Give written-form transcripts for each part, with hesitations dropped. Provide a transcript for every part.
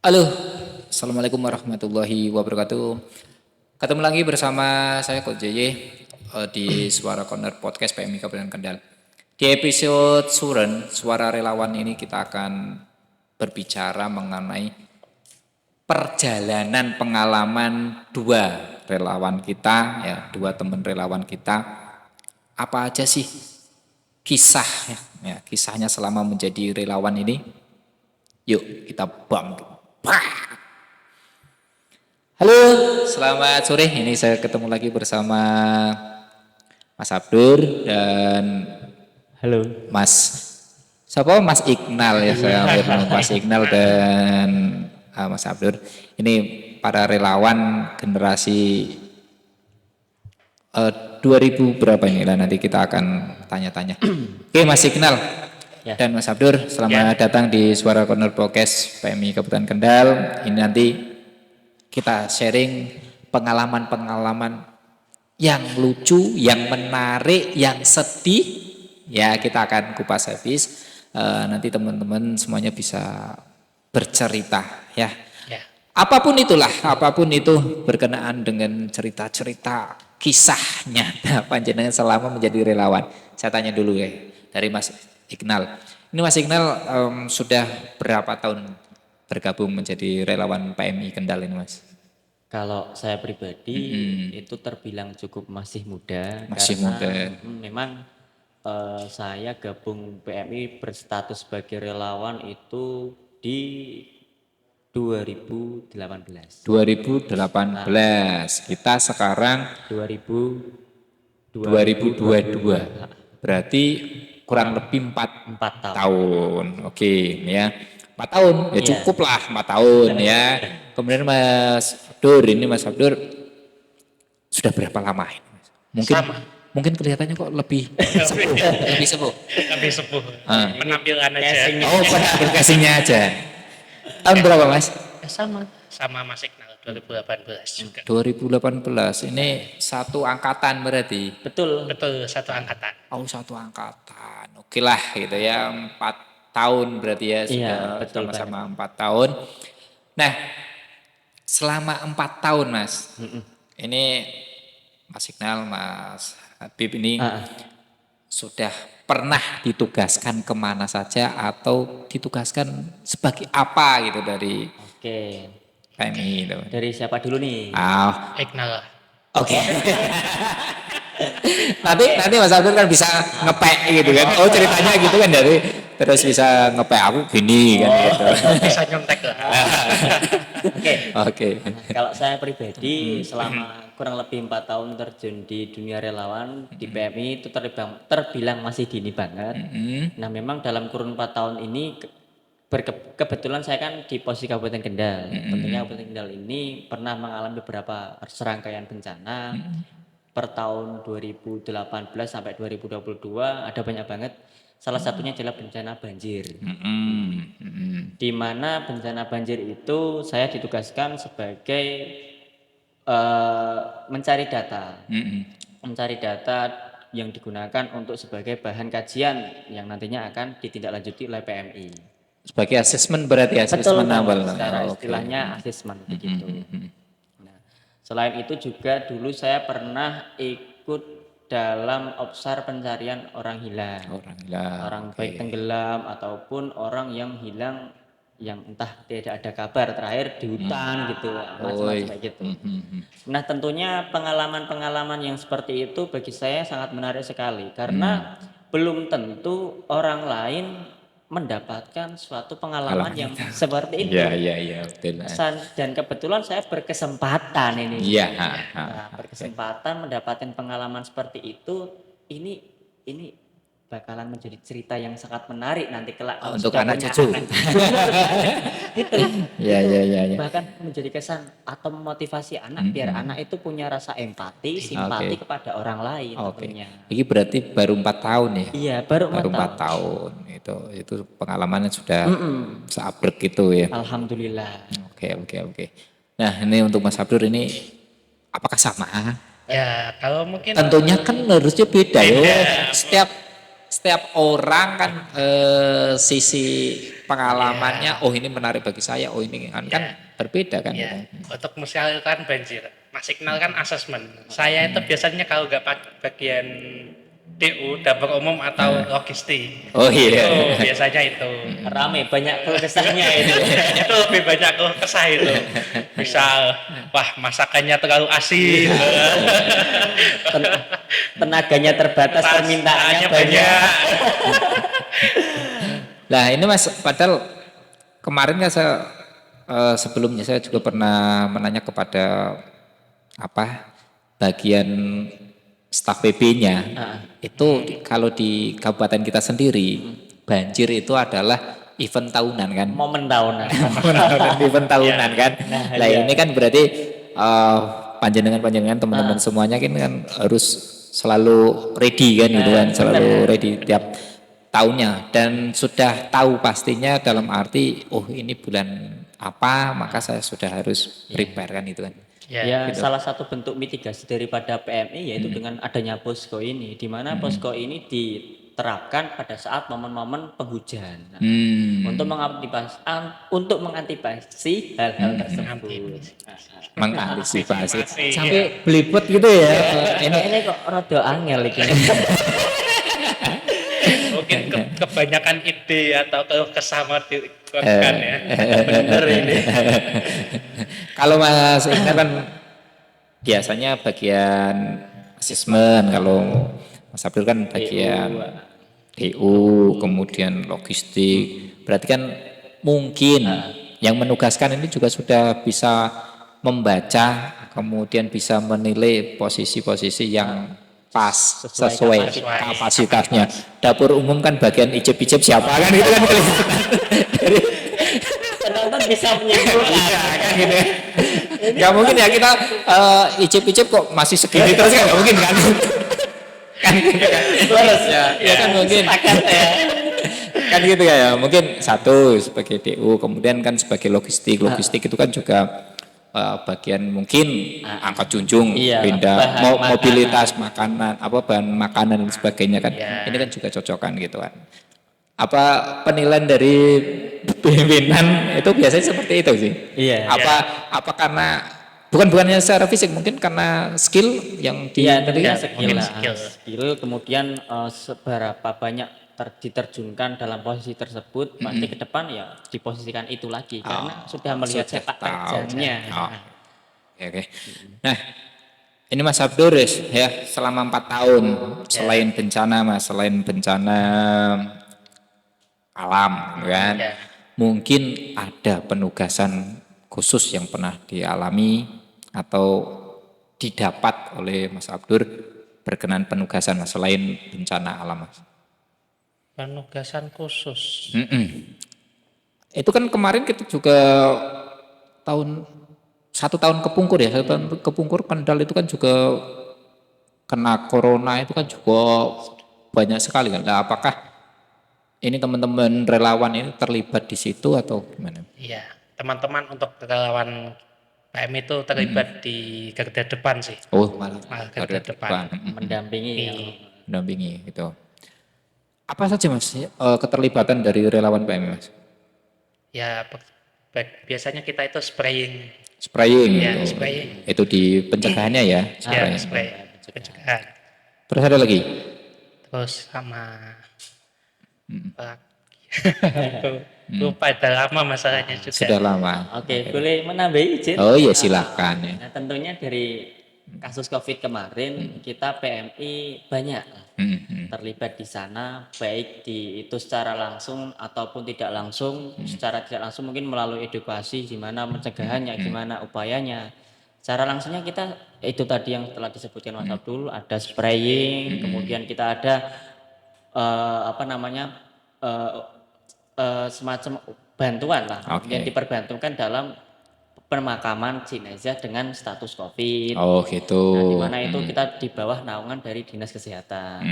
Halo, Assalamualaikum warahmatullahi wabarakatuh. Ketemu lagi bersama saya Coach JY di Suara Corner Podcast PMI Kabupaten Kendal. Di episode Suara Relawan ini kita akan berbicara mengenai perjalanan pengalaman dua relawan kita, ya, dua teman relawan kita. Apa aja sih kisah, kisahnya selama menjadi relawan ini? Yuk kita bang. Halo, selamat sore. Ini saya ketemu lagi bersama Mas Abdur dan Halo. Mas siapa? Mas Iqnal ya, saya hampir Mas Iqnal dan Mas Abdur. Ini para relawan generasi 2000 berapa ini lah, nanti kita akan tanya-tanya. Oke, Mas Iqnal dan Mas Abdur, selamat datang di Suara Corner Podcast PMI Kabupaten Kendal. Ini nanti kita sharing pengalaman-pengalaman yang lucu, yang menarik, yang sedih. Ya, kita akan kupas habis. Nanti teman-teman semuanya bisa bercerita, ya. Apapun itulah, apapun itu berkenaan dengan cerita-cerita kisah nyata panjenengan selama menjadi relawan. Saya tanya dulu ya, dari Mas Iqnal. Ini Mas Iqnal sudah berapa tahun bergabung menjadi relawan PMI Kendal ini, Mas? Kalau saya pribadi itu terbilang cukup masih muda. Masih karena muda. Memang saya gabung PMI berstatus sebagai relawan itu di 2018. 2018. Kita sekarang 2022. Berarti kurang lebih 4 tahun. Oke, ya. 4 tahun, ya cukup lah 4 tahun ya. Kemudian Mas Abdur sudah berapa lama ini, Mas? Mungkin kelihatannya kok lebih sepuh, lebih sepuh. Lebih sepuh. Penampilan aja. Oh, penampilan casingnya aja. Tahun berapa, Mas? Sama Mas Iqnal 2018 juga. 2018. Ini satu angkatan berarti. Betul. Betul, satu angkatan. Oh, satu angkatan. Oke lah gitu ya. 4 tahun berarti ya, sudah sama-sama 4 tahun. Nah, selama 4 tahun, Mas. Ini Mas Iqnal, Mas Habib ini sudah pernah ditugaskan kemana saja atau ditugaskan sebagai apa gitu dari PMI itu. Dari siapa dulu nih? Iqnal. Oke. Nanti Mas Abdur kan bisa ngepek gitu kan. Oh, ceritanya gitu kan, dari terus bisa ngepek aku gini kan gitu. Bisa nyontek lah. Oke. Kalau saya pribadi selama kurang lebih 4 tahun terjun di dunia relawan di PMI itu terbilang masih dini banget. Nah, memang dalam kurun 4 tahun ini kebetulan saya kan di posisi Kabupaten Kendal. Tentunya Kabupaten Kendal ini pernah mengalami beberapa serangkaian bencana. Per tahun 2018 sampai 2022 ada banyak banget. Salah satunya adalah bencana banjir. Di mana bencana banjir itu saya ditugaskan sebagai mencari data. Mencari data yang digunakan untuk sebagai bahan kajian yang nantinya akan ditindaklanjuti oleh PMI. Sebagai asesmen berarti, asesmen awal. Secara istilahnya asesmen begitu. Nah, selain itu juga dulu saya pernah ikut dalam obsar pencarian orang hilang. Orang baik tenggelam ataupun orang yang hilang yang entah tidak ada kabar, terakhir di hutan gitu, macam-macam kayak gitu. Nah, tentunya pengalaman-pengalaman yang seperti itu bagi saya sangat menarik sekali karena belum tentu orang lain mendapatkan suatu pengalaman yang seperti itu. Iya, betul. Dan kebetulan saya berkesempatan ini. Iya. Berkesempatan mendapatkan pengalaman seperti itu, ini bakalan menjadi cerita yang sangat menarik nanti kelak untuk anak cucu. Iya. Bahkan menjadi kesan atau memotivasi anak biar anak itu punya rasa empati, simpati kepada orang lain tentunya. Ini berarti baru 4 tahun ya? Iya, baru 4 tahun. Itu pengalamannya sudah seabrek gitu ya. Alhamdulillah. Oke. Nah, ini untuk Mas Abdur ini apakah sama? Ya, kalau mungkin Tentunya kan harusnya beda ya. Setiap orang kan sisi pengalamannya, oh ini menarik bagi saya, oh ini kan berbeda kan. Ya, Gitu. untuk misalkan banjir, Mas Iqnal kan asesmen. Saya itu biasanya kalau nggak bagian DU, dapur umum atau logistik. Oh iya. Itu biasanya itu. Rame banyak keluh kesahnya itu. Itu lebih banyak keluh kesah itu. Misal, wah masakannya terlalu asin. Tenaganya terbatas, permintaannya banyak. Nah ini Mas, padahal kemarin kan saya sebelumnya saya juga pernah menanya kepada bagian staf PB-nya. Itu kalau di kabupaten kita sendiri banjir itu adalah event tahunan kan. Momen tahunan. Event tahunan kan. Nah ini kan berarti panjenengan teman-teman semuanya kan harus selalu ready kan gitu kan, selalu ready tiap tahunnya dan sudah tahu pastinya dalam arti ini bulan apa maka saya sudah harus prepare kan itu kan. Ya, salah satu bentuk mitigasi daripada PMI yaitu dengan adanya posko ini, di mana posko ini diterapkan pada saat momen-momen penghujan. Nah, untuk mengantisipasi hal-hal tersebut. Mengantisipasi sampai belibet gitu ya. Ini kok rada angel iki. Mungkin kebanyakan ide atau keluh kesah dikeluarkan ya. Bener ini. Kalau Mas Iqnal kan biasanya bagian asesmen, kalau Mas Abdul kan bagian DU, kemudian logistik. Berarti kan mungkin yang menugaskan ini juga sudah bisa membaca, kemudian bisa menilai posisi-posisi yang pas sesuai kapasitasnya. Dapur umum kan bagian icip-icip siapa kan itu kan Penonton bisa menyimpulkan kan gitu. Gak mungkin ya kita icip-icip kok masih segini terus kan gak mungkin kan. Kan gitu kan. terus Ya kan mungkin. Kan gitu ya. Mungkin satu sebagai DU, kemudian kan sebagai logistik itu kan juga bagian mungkin angkat junjung, pindah mobilitas makanan, bahan makanan dan sebagainya kan. Ini kan juga cocokan gitu kan. Apa penilaian dari pimpinan itu biasanya seperti itu sih. Iya. Apa karena bukannya secara fisik, mungkin karena skill yang skill kemudian seberapa banyak diterjunkan dalam posisi tersebut, pasti ke depan ya diposisikan itu lagi karena sudah melihat sepak terjangnya. Oke. Nah, ini Mas Abdur ya selama 4 tahun selain bencana alam kan, mungkin ada penugasan khusus yang pernah dialami atau didapat oleh Mas Abdur berkenan penugasan Mas selain bencana alam Mas. Penugasan khusus. Itu kan kemarin kita juga satu tahun kepungkur ya, Kendal itu kan juga kena corona itu kan juga banyak sekali kan. Nah, apakah ini teman-teman relawan ini terlibat di situ atau gimana? Iya, teman-teman untuk relawan PM itu terlibat di garda depan sih. Oh, malah garda depan. Mendampingi gitu. Apa saja Mas keterlibatan dari relawan PM Mas? Ya biasanya kita itu spraying. Ya, gitu. Spraying. Itu di pencegahannya ya? Spraying. Pencegahan. Terus ada lagi? Terus sama lupa udah lama masalahnya juga. Sudah lama. Oke, boleh menambah izin? Oh iya silahkan ya. Nah, tentunya dari kasus COVID kemarin kita PMI banyak terlibat di sana, baik itu secara langsung ataupun tidak langsung. Secara tidak langsung mungkin melalui edukasi gimana pencegahannya, gimana upayanya. Secara langsungnya kita itu tadi yang telah disebutkan Mas Abdul, ada spraying, kemudian kita ada semacam bantuan lah yang diperbantukan dalam pemakaman jenazah dengan status COVID. Oh gitu. Nah, di mana itu kita di bawah naungan dari Dinas Kesehatan.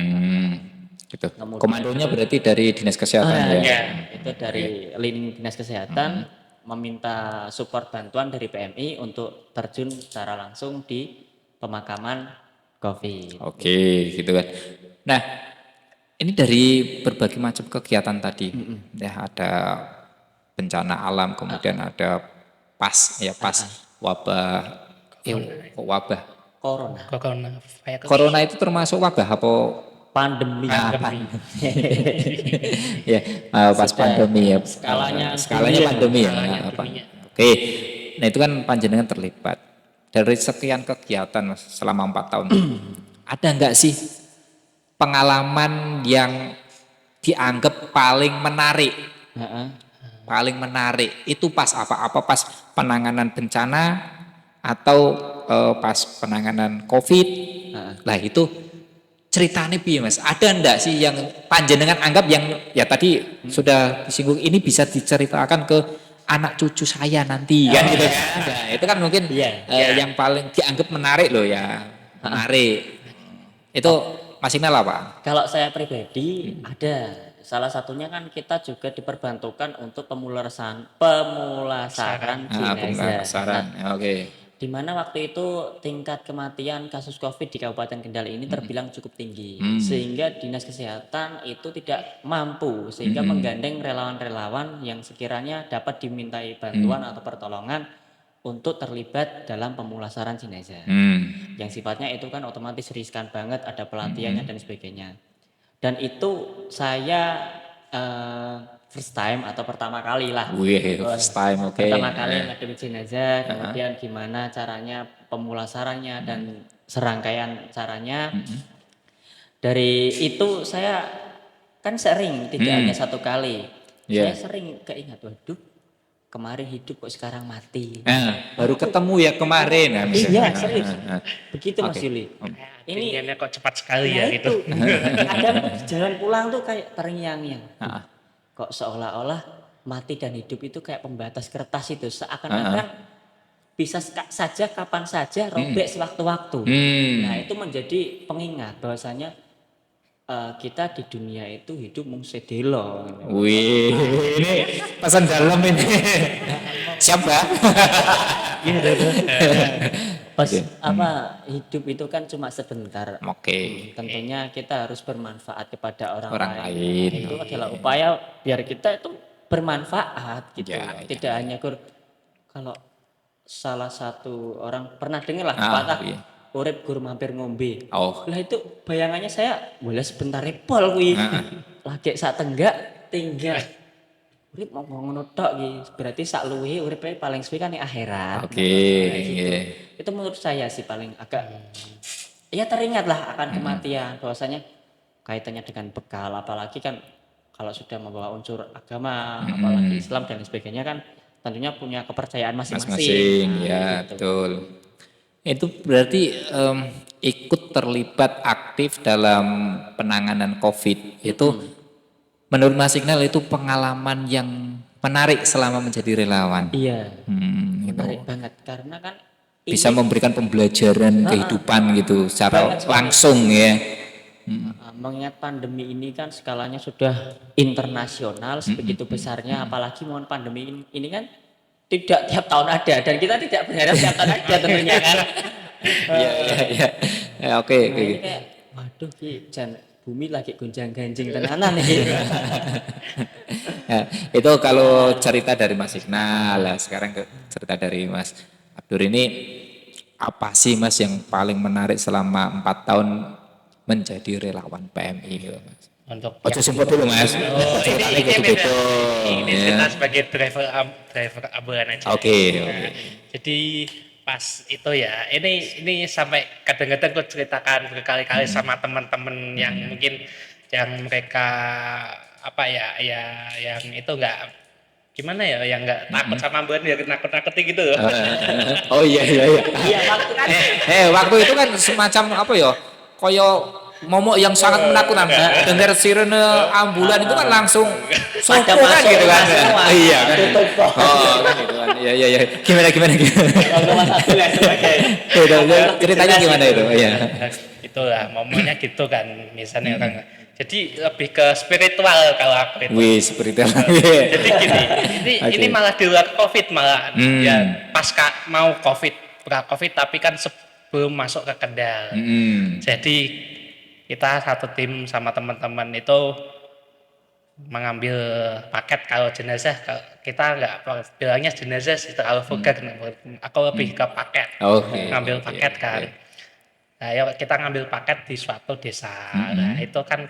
Gitu. Komandonya berarti dari Dinas Kesehatan ya? Itu dari lini Dinas Kesehatan meminta support bantuan dari PMI untuk terjun secara langsung di pemakaman COVID. Oke, gitu kan. Nah, ini dari berbagai macam kegiatan tadi, ya ada bencana alam, kemudian ada pas wabah, wabah. Coronavirus. Corona itu termasuk wabah apa? Pandemi. Ya, pas pandemi ya. Skalanya Skalanya dunia. pandemi ya. Skalanya apa? dunia. Oke. Nah, itu kan panjenengan terlibat dari sekian kegiatan Mas, selama 4 tahun. Ada enggak sih pengalaman yang dianggap paling menarik? Heeh. Paling menarik itu pas apa pas penanganan bencana atau pas penanganan COVID? Lah itu ceritanya piye Mas? Ada enggak sih yang panjenengan anggap yang ya tadi sudah disinggung ini bisa diceritakan ke anak cucu saya nanti kan gitu kan? Nah, itu kan mungkin yang paling dianggap menarik loh ya, menarik. Itu Mas Iqnal apa? Kalau saya pribadi ada salah satunya kan kita juga diperbantukan untuk pemulasaran jenazah. Pemulasaran. Oke. Di mana waktu itu tingkat kematian kasus COVID di Kabupaten Kendal ini terbilang cukup tinggi, sehingga Dinas Kesehatan itu tidak mampu, sehingga menggandeng relawan-relawan yang sekiranya dapat dimintai bantuan atau pertolongan untuk terlibat dalam pemulasaran jenazah. Yang sifatnya itu kan otomatis riskan banget, ada pelatihannya dan sebagainya. Dan itu saya first time atau pertama kali lah. Wih, first time, oke. Pertama kali ngadepin jenazah, kemudian gimana caranya pemulasarannya dan serangkaian caranya. Dari itu saya kan sering, tidak hanya satu kali. Saya sering keingat, waduh kemarin hidup kok sekarang mati. Baru ketemu ya kemarin. Iya, serius. Begitu Mas Yuli. Ini kok cepat sekali ya gitu. Kadang jalan pulang tuh kayak terngiang-ngiang. Kok seolah-olah mati dan hidup itu kayak pembatas kertas itu, seakan-akan bisa saja kapan saja robek sewaktu-waktu. Nah itu menjadi pengingat bahwasanya kita di dunia itu hidup mung sedelo. Wih, ini pesan dalam ini. Siapa? Pas hidup itu kan cuma sebentar. Oke. Tentunya kita harus bermanfaat kepada orang lain. Itu adalah upaya biar kita itu bermanfaat gitu. Tidak hanya kalau salah satu orang pernah dengar lah patah urip gur mampir ngombe. Lah itu bayangannya saya boleh sebentar repol kuwi. Lagi sak tenggak tinggal urip mau ngono tok iki. Berarti sak luwe uripe paling suwi kan di akhirat. Oke. Itu menurut saya sih paling agak ya teringat lah akan kematian, bahwasanya kaitannya dengan bekal, apalagi kan kalau sudah membawa unsur agama, apalagi Islam dan sebagainya kan tentunya punya kepercayaan masing-masing. Ya, gitu. betul. Itu berarti ikut terlibat aktif dalam penanganan COVID. Itu menurut Mas Iqnal itu pengalaman yang menarik selama menjadi relawan. Iya. Gitu. Menarik banget karena kan Bisa memberikan pembelajaran kehidupan gitu secara langsung ya. Mengingat pandemi ini kan skalanya sudah internasional sebegitu besarnya, apalagi mohon pandemi ini kan tidak tiap tahun ada dan kita tidak berharap tiap tahun ada tentunya kan. Iya. Ya, oke. Ini kayak waduh ki jan bumi lagi gonjang-ganjing tenanan nih. Ya, itu kalau cerita dari Mas Iqnal. Lah sekarang ke cerita dari Mas Abdur ini apa sih Mas yang paling menarik selama 4 tahun menjadi relawan PMI gitu Mas? Untuk Sempat dulu Mas. ini kita sebagai driver ambulan aja. Oke. Jadi pas itu ya, ini sampai kadang-kadang gue ceritakan berkali-kali sama teman-teman yang mungkin yang mereka yang itu enggak gimana ya, yang enggak takut sama ambulan ya nakut-nakuti gitu. Oh iya. Iya waktu kan. Waktu itu kan semacam koyo momok yang sangat menakutkan. Dengar sirene ambulan itu kan langsung sopo kan gitu kan. Iya kan. Kan gitu kan. Iya. Gimana? Ceritanya gimana itu? Iya. Itulah momennya gitu kan, misalnya orang. Jadi lebih ke spiritual kalau aku itu. Wih, spiritual. Jadi ini malah di luar COVID malah. Ya pasca mau pra-COVID tapi kan sebelum masuk ke Kendal. Jadi kita satu tim sama teman-teman itu mengambil paket. Kalau jenazah kita nggak bilangnya jenazah sih, terlalu vulgar. Aku lebih ke paket, Oke. ngambil Oke, paket kan. oke. Nah, ya kita ngambil paket di suatu desa. Nah, itu kan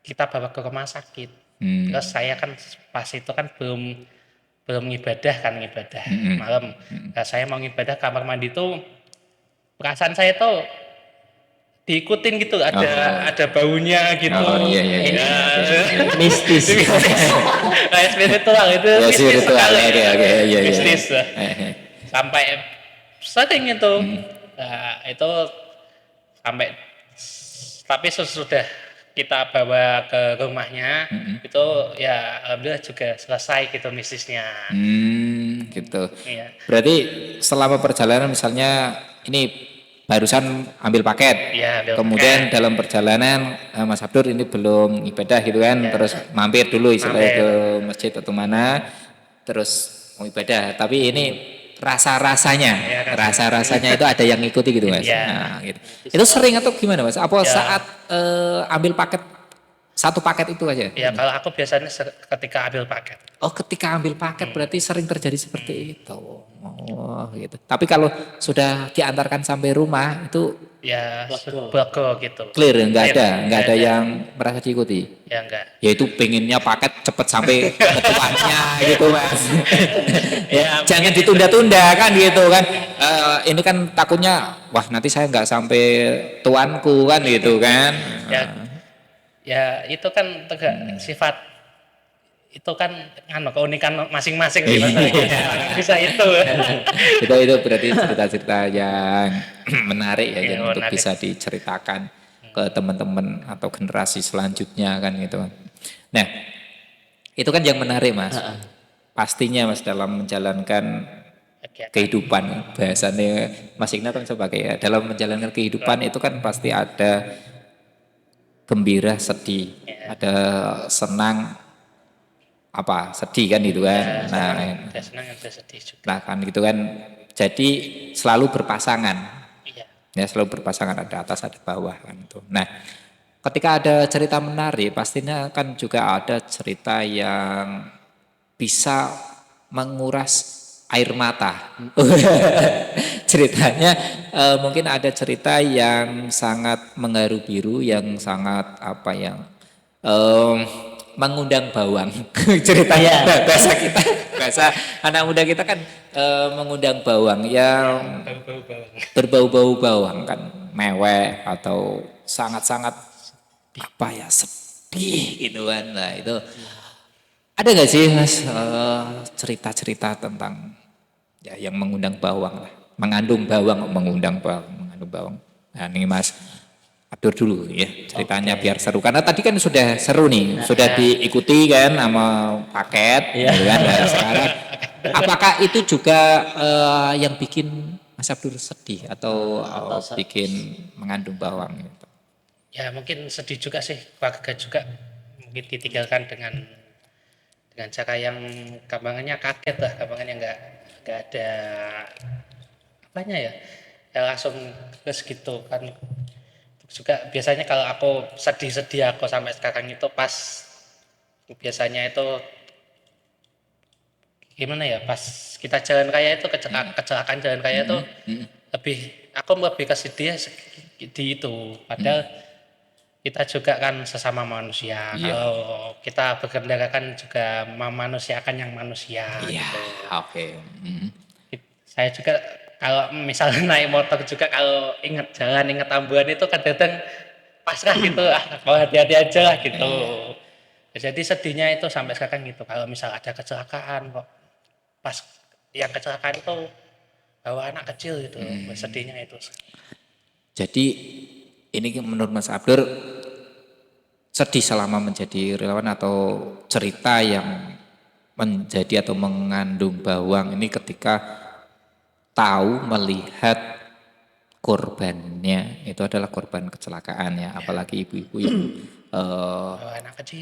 kita bawa ke rumah sakit. Terus saya kan pas itu kan belum ngibadah malam. Nah, saya mau ngibadah kamar mandi tuh, perasaan saya tuh diikutin gitu, ada baunya gitu. Oh iya iya iya. Ya, Oke. Mistis. nah, spiritual itu Ya mistis spiritual. sekali. Oke oke iya iya. Mistis. Eh. Sampai sering itu. Nah, itu sampai, tapi sesudah kita bawa ke rumahnya itu ya alhamdulillah juga selesai gitu mistisnya. Gitu. Iya. Berarti selama perjalanan misalnya ini barusan ambil paket. Iya, ambil Kemudian paket. dalam perjalanan Mas Abdur ini belum ibadah gitu kan, terus mampir dulu istilahnya Mampir. ke masjid atau mana, terus mau ibadah. Tapi ini rasa-rasanya, Iya, rasa-rasanya itu ada yang ngikuti gitu Mas. Iya. Nah, gitu. Itu sering atau gimana Mas? Apa Ya. saat ambil paket satu paket itu aja? Ya kalau aku biasanya ketika ambil paket. Oh, ketika ambil paket berarti sering terjadi seperti itu. Oh, gitu. Tapi kalau sudah diantarkan sampai rumah itu Ya Lego. bego gitu. clear, nggak Clear, ada yang merasa diikuti. Ya enggak. Yaitu pengennya paket cepet sampai ke tuannya gitu Mas. Ya, Jangan mungkin ditunda-tunda kan gitu kan. Ini kan takutnya wah nanti saya nggak sampai tuanku kan gitu kan. Ya itu kan sifat, itu kan keunikan masing-masing gitu. Bisa itu. Itu berarti cerita-cerita yang menarik ya, Iya, yang untuk menarik. bisa diceritakan ke teman-teman atau generasi selanjutnya kan gitu. Nah, itu kan yang menarik Mas. Pastinya Mas dalam menjalankan Kegiatan. kehidupan, bahasanya Mas Ignat kan sebagai ya, dalam menjalankan kehidupan itu kan pasti ada gembira, sedih, ada senang, apa sedih kan gitu kan. Nah, Ada senang, ada sedih juga. nah kan gitu kan. Jadi selalu berpasangan. Iya. Ya selalu berpasangan, ada atas ada bawah kan itu. Nah, ketika ada cerita menarik pastinya kan juga ada cerita yang bisa menguras air mata. Ceritanya mungkin ada cerita yang sangat mengharu biru, yang sangat apa yang mengundang bawang. Ceritanya bahasa kita, bahasa anak muda kita kan mengundang bawang yang Bau-bau bawang. berbau-bau bawang kan, mewek atau sangat-sangat apa ya sedih gitu kan. Nah itu ada nggak sih Mas cerita-cerita tentang ya yang mengundang bawang lah, mengandung bawang. Nah ini Mas Abdur dulu ya ceritanya biar seru, karena tadi kan sudah seru nih, sudah diikuti kan sama paket gitu kan. Nah, sekarang apakah itu juga yang bikin Mas Abdur sedih atau bikin mengandung bawang gitu? Ya mungkin sedih juga sih, keluarga juga mungkin ditinggalkan dengan cara yang gampangannya kaget lah, gampangannya nggak ada apanya ya, langsung terus gitu kan. Juga biasanya kalau aku sedih aku sampai sekarang itu pas biasanya itu gimana ya, pas kita jalan raya itu kecelakaan jalan raya itu aku lebih kesedih di itu, padahal kita juga kan sesama manusia. Iya. Kalau kita berkendara kan juga memanusiakan yang manusia Iya, gitu. oke. Saya juga kalau misalnya naik motor juga kalau inget jalan, inget ambulan itu kadang-kadang pasrah gitu, mau hati-hati aja lah gitu. Jadi sedihnya itu sampai sekarang gitu, kalau misal ada kecelakaan kok pas yang kecelakaan itu bawa anak kecil gitu, sedihnya itu. Jadi ini menurut Mas Abdur sedih selama menjadi relawan atau cerita yang menjadi atau mengandung bawang ini ketika tahu melihat korbannya itu adalah korban kecelakaan ya, apalagi ibu-ibu yang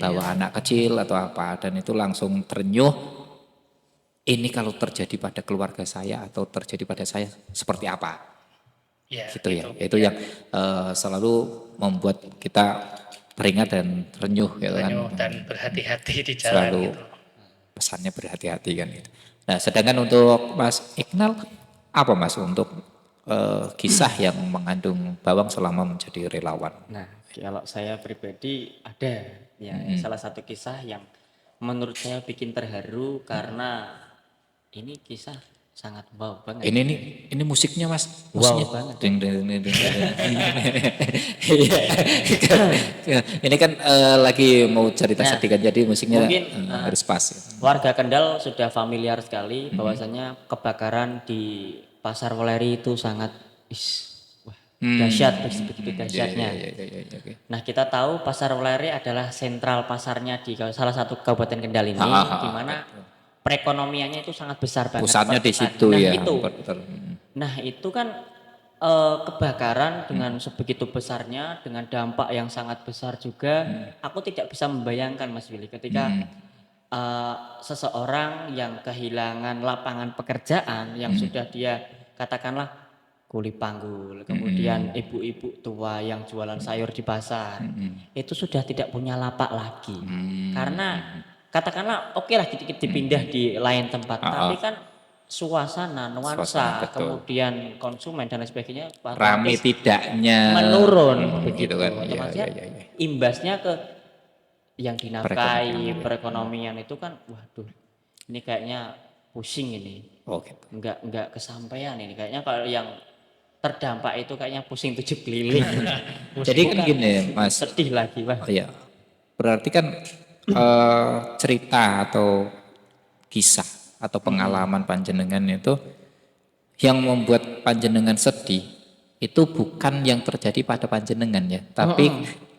bawa anak kecil atau apa, dan itu langsung terenyuh, ini kalau terjadi pada keluarga saya atau terjadi pada saya seperti apa. Ya, Gitu ya, itu yang selalu membuat kita teringat dan renyuh gitu kan. Renyuh dan berhati-hati di jalan Selalu gitu. pesannya berhati-hati kan gitu. Nah, sedangkan untuk Mas Iqnal apa Mas untuk kisah yang mengandung bawang selama menjadi relawan? Nah, kalau saya pribadi ada ya salah satu kisah yang menurut saya bikin terharu karena ini kisah sangat wow banget. Ini musiknya Mas, Wow musiknya banget. ding ding ding ding. Iya. Ini kan lagi mau cerita Nah, sedih kan, jadi musiknya mungkin, harus pas. Warga Kendal sudah familiar sekali bahwasanya kebakaran di Pasar Weleri itu sangat wah, dahsyat, begitu dahsyatnya. Iya. Oke. Nah, kita tahu Pasar Weleri adalah sentral pasarnya di salah satu Kabupaten Kendal ini, di mana perekonomiannya itu sangat besar banget. Pusatnya di situ Nah, ya. itu. Betul. Nah, itu kan kebakaran dengan sebegitu besarnya, dengan dampak yang sangat besar juga, aku tidak bisa membayangkan Mas Willy ketika seseorang yang kehilangan lapangan pekerjaan yang sudah dia katakanlah kuli panggul, kemudian ibu-ibu tua yang jualan sayur di pasar, itu sudah tidak punya lapak lagi. Karena katakanlah oke lah dipindah di lain tempat, tapi kan suasana, Suasana, nuansa, betul. kemudian konsumen dan lain sebagainya Rame otomatis tidaknya menurun begitu. gitu kan. Otomatis Iya. imbasnya ke yang dinafkahi Perekonomian. perekonomian itu kan waduh ini kayaknya pusing ini Oh gitu. nggak kesampaian ini kayaknya kalau yang terdampak itu kayaknya pusing 7 keliling. Jadi kan gini Mas. Sedih lagi Pak. Oh iya. Berarti kan cerita atau kisah atau pengalaman panjenengan itu yang membuat panjenengan sedih itu bukan yang terjadi pada panjenengan ya, tapi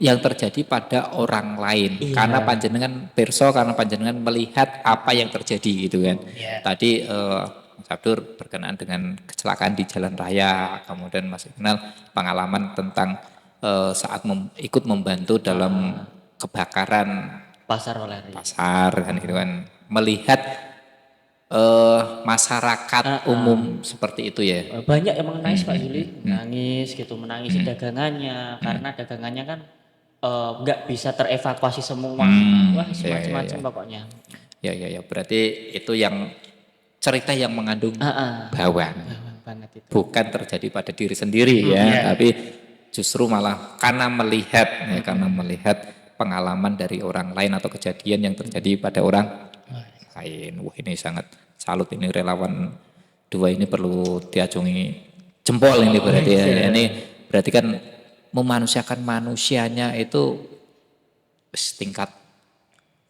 yang terjadi pada orang lain. Iya. Karena panjenengan perso, karena panjenengan melihat apa yang terjadi gitu kan. Iya. Tadi Mas Abdur berkenaan dengan kecelakaan di jalan raya, kemudian Mas Iqnal pengalaman tentang saat ikut membantu dalam kebakaran Pasar Weleri. pasar kan gitu kan, melihat masyarakat umum seperti itu ya. Banyak yang menangis Pak Yuli, menangis gitu, menangisi dagangannya karena dagangannya kan nggak bisa terevakuasi semua. Wah, semacam-macam pokoknya. Ya. Berarti itu yang cerita yang mengandung bawang. Bawang banget itu. Bukan terjadi pada diri sendiri ya, tapi justru malah karena melihat pengalaman dari orang lain atau kejadian yang terjadi pada orang lain. Wah, ini sangat salut, ini relawan dua ini perlu diacungi jempol ini berarti ya. Ini berarti kan memanusiakan manusianya itu tingkat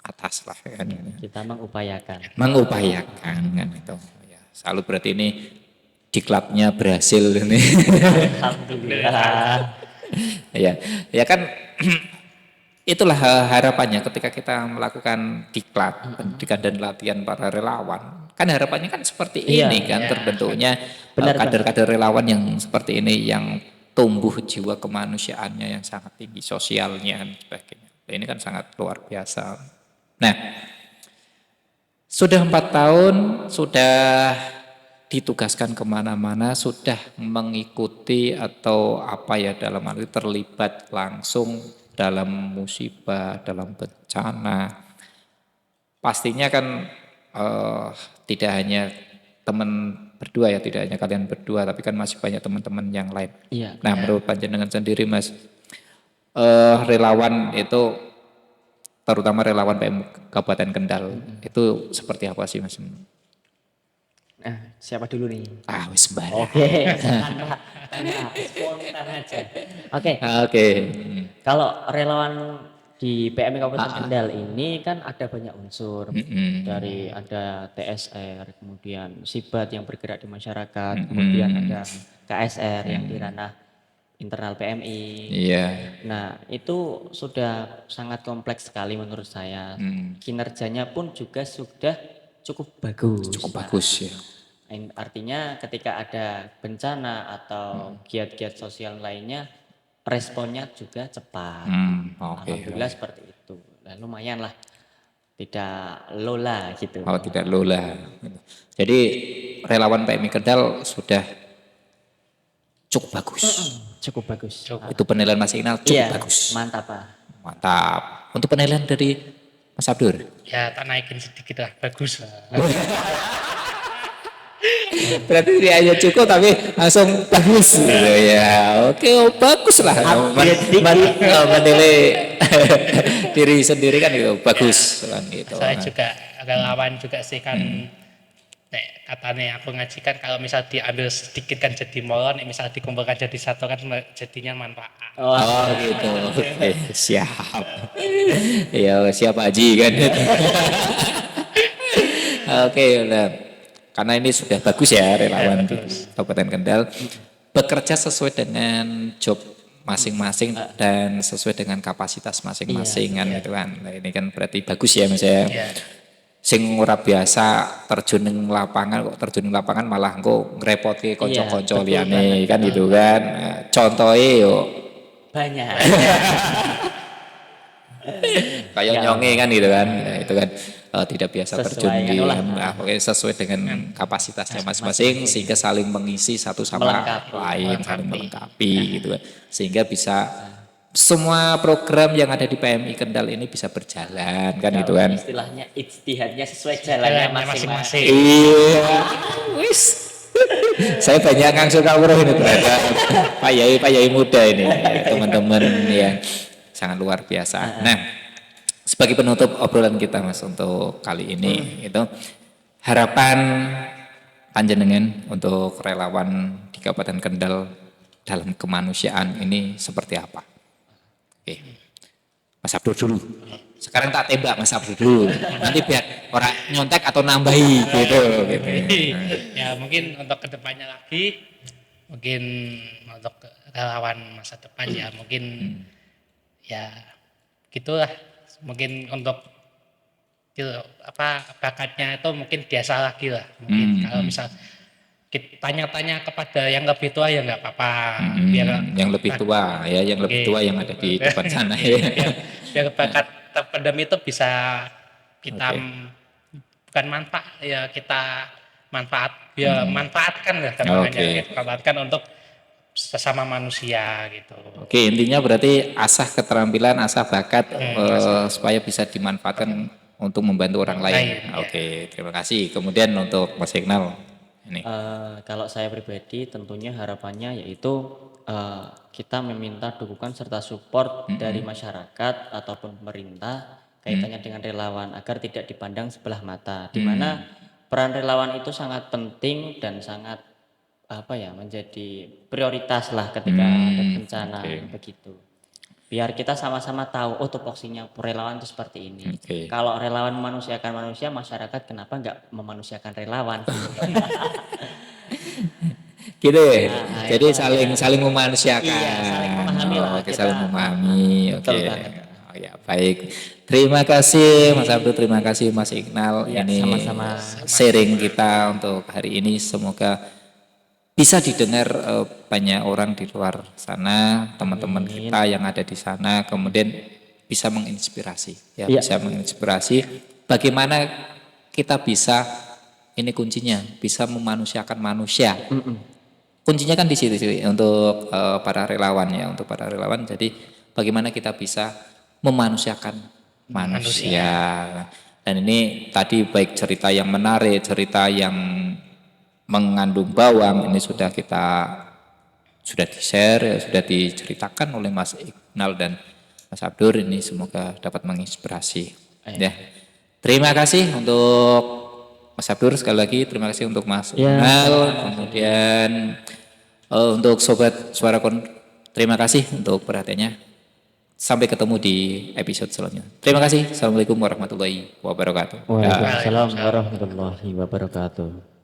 atas lah kan. Kita mengupayakan Mengupayakan kan itu. Ya, salut berarti ini diklatnya berhasil ini. Alhamdulillah. Ya kan itulah harapannya ketika kita melakukan diklat, pendidikan dan latihan para relawan. Kan harapannya kan seperti ini kan terbentuknya kader-kader relawan yang seperti ini yang tumbuh jiwa kemanusiaannya yang sangat tinggi, sosialnya dan sebagainya. Ini kan sangat luar biasa. Nah, sudah 4 tahun, sudah ditugaskan kemana-mana, sudah mengikuti atau apa ya dalam arti terlibat langsung dalam musibah, dalam bencana. Pastinya kan tidak hanya teman berdua ya, tidak hanya kalian berdua, tapi kan masih banyak teman-teman yang lain. Iya. Nah, menurut panjenengan sendiri Mas, relawan itu, terutama relawan PM Kabupaten Kendal, itu seperti apa sih Mas? Nah, siapa dulu nih? Wis sembarang. Oke, spontan aja. Oke. Kalau relawan di PMI Kabupaten Kendal ini kan ada banyak unsur dari ada TSR, kemudian Sibat yang bergerak di masyarakat, kemudian ada KSR yang di ranah internal PMI. Iya. Nah, itu sudah sangat kompleks sekali menurut saya. Kinerjanya pun juga sudah cukup bagus. Cukup bagus ya. Artinya ketika ada bencana atau giat-giat sosial lainnya, responnya juga cepat. Alhamdulillah seperti itu. Nah, lumayan lah, tidak lola gitu. Oh, tidak lola. Jadi relawan PMI Kendal sudah cukup bagus. Cukup bagus. Itu penilaian Mas Iqnal cukup bagus. Mantap Pak. Mantap. Untuk penilaian dari Mas Abdur. Ya tak naikin sedikit lah, bagus. Berarti dia hanya cukup tapi langsung bagus gitu ya. Oke, bagus lah. Menilai diri sendiri kan itu bagus kan gitu. Saya juga relawan juga sih kan. Nek katanya aku ngajikan kalau misal diambil sedikit kan jadi molon, misal dikumpulkan jadi satu kan jadinya manfaat. Oh gitu. Oke, siap. Ya siap Haji kan. Oke, udah. Karena ini sudah bagus ya relawan di Kabupaten Kendal bekerja sesuai dengan job masing-masing dan sesuai dengan kapasitas masing-masing kan gitu kan. Nah, ini kan berarti bagus ya Mas ya. Sing ora biasa terjun ning lapangan kok terjun ning lapangan malah engko ngrepotke kanca-kanca liyane kan gitu kan. Nah, contohnya yo banyak. kayak nyonge kan gitu kan. Nah, itu kan tidak biasa terjun di pokoknya sesuai dengan kapasitasnya masing-masing sehingga saling mengisi satu sama lain, saling melengkapi gitu kan. Sehingga bisa semua program yang ada di PMI Kendal ini bisa berjalan kan gitu kan. Istilahnya ijtihadnya sesuai jalannya masing-masing. Iya. Wis. Saya banyak yang suka uruh ini terhadap Pak Yai muda ini teman-teman yang sangat luar biasa. Nah, sebagai penutup obrolan kita Mas untuk kali ini itu harapan panjenengan untuk relawan di Kabupaten Kendal dalam kemanusiaan ini seperti apa? Oke. Mas Abdur dulu. Sekarang tak tembak Mas Abdur dulu. Nanti biar orang nyontek atau nambahi gitu. Ya mungkin untuk kedepannya lagi, mungkin untuk relawan masa depan ya mungkin ya gitulah. Mungkin untuk bakatnya itu mungkin biasa lagi lah. Mungkin kalau misal kita tanya-tanya kepada yang lebih tua ya nggak apa-apa. Yang lebih tua ya, yang lebih tua yang ada di depan sana ya. Biar bakat terpendam itu bisa kita bukan manfaat ya kita manfaatkan lah kita manfaatkan untuk sesama manusia gitu. Oke, intinya berarti asah keterampilan, asah bakat supaya bisa dimanfaatkan untuk membantu orang lain. Oke, terima kasih. Kemudian untuk Mas Iqnal ini. Kalau saya pribadi tentunya harapannya yaitu kita meminta dukungan serta support dari masyarakat ataupun pemerintah kaitannya dengan relawan agar tidak dipandang sebelah mata. Di mana peran relawan itu sangat penting dan sangat menjadi prioritas lah ketika ada bencana begitu. Biar kita sama-sama tahu tupoksinya relawan itu seperti ini. Kalau relawan memanusiakan manusia, masyarakat kenapa nggak memanusiakan relawan? Gitu ya. Jadi saling memanusiakan. Iya, saling memahami lah. Saling memahami. Oke. Ya, baik. Terima kasih Mas Abdur, terima kasih Mas Iqnal. Ya, ini sama-sama. Sharing kita untuk hari ini semoga bisa didengar banyak orang di luar sana, teman-teman kita yang ada di sana, kemudian bisa menginspirasi, bisa menginspirasi bagaimana kita bisa, ini kuncinya, bisa memanusiakan manusia. Kuncinya kan di situ sih untuk para relawan ya, untuk para relawan. Jadi bagaimana kita bisa memanusiakan manusia. Dan ini tadi baik cerita yang menarik, cerita yang mengandung bawang ini sudah di-share, sudah diceritakan oleh Mas Iqnal dan Mas Abdur. Ini semoga dapat menginspirasi. Ya. Terima kasih untuk Mas Abdur sekali lagi, terima kasih untuk Mas Iqnal, kemudian untuk Sobat Suara terima kasih untuk perhatiannya. Sampai ketemu di episode selanjutnya. Terima kasih. Assalamualaikum warahmatullahi wabarakatuh. Waalaikumsalam warahmatullahi wabarakatuh.